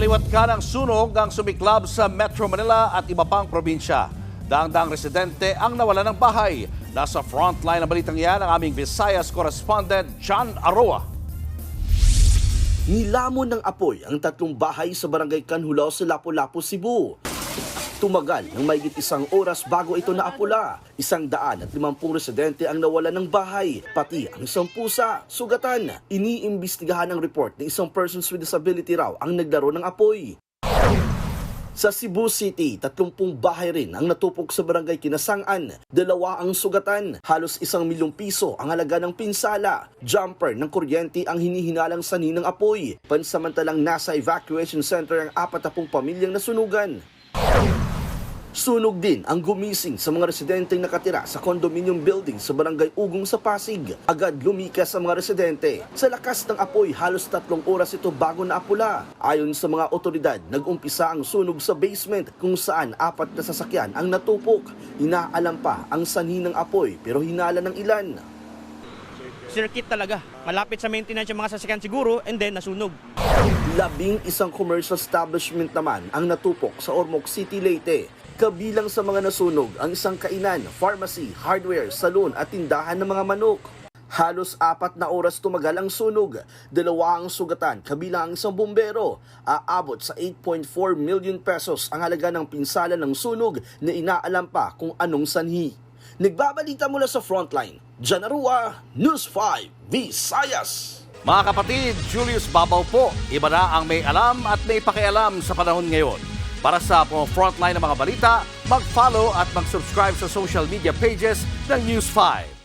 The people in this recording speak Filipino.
Kaliwat ka ng sunog ng sumiklab sa Metro Manila at iba pang probinsya. Daang-daang residente ang nawala ng bahay. Nasa frontline ng balitang yan ang aming Visayas correspondent John Aroa. Nilamon ng apoy ang tatlong bahay sa barangay Canhulao sa Lapu-Lapu, Cebu. Tumagal ng mahigit 1 oras bago ito naapula. 150 residente ang nawala ng bahay, pati ang isang pusa, sugatan. Iniimbestigahan ng report na isang persons with disability raw ang naglaro ng apoy. Sa Cebu City, 30 bahay rin ang natupok sa barangay Kinasangan. 2 ang sugatan. Halos 1 milyong piso ang halaga ng pinsala. Jumper ng kuryente ang hinihinalang sanhi ng apoy. Pansamantalang nasa evacuation center ang 40 pamilyang nasunugan. Sunog din ang gumising sa mga residenteng nakatira sa condominium building sa barangay Ugong sa Pasig. Agad lumikas sa mga residente. Sa lakas ng apoy, halos 3 oras ito bago naapula. Ayon sa mga otoridad, nag-umpisa ang sunog sa basement kung saan 4 na sasakyan ang natupok. Inaalam pa ang sanhi ng apoy pero hinala ng ilan. Circuit talaga. Malapit sa maintenance yung mga sasakyan siguro and then nasunog. 11 commercial establishment naman ang natupok sa Ormoc City, Leyte. Kabilang sa mga nasunog ang isang kainan, pharmacy, hardware, salon at tindahan ng mga manok. Halos 4 na oras tumagal ang sunog. 2 ang sugatan, kabilang ang isang bumbero. Aabot sa 8.4 million pesos ang halaga ng pinsala ng sunog na inaalam pa kung anong sanhi. Nagbabalita mula sa Frontline, John Aroa, News 5, Visayas. Mga kapatid, Julius Babaw po. Iba na ang may alam at may pakialam sa panahon ngayon. Para sa frontline ng mga balita, mag-follow at mag-subscribe sa social media pages ng News 5.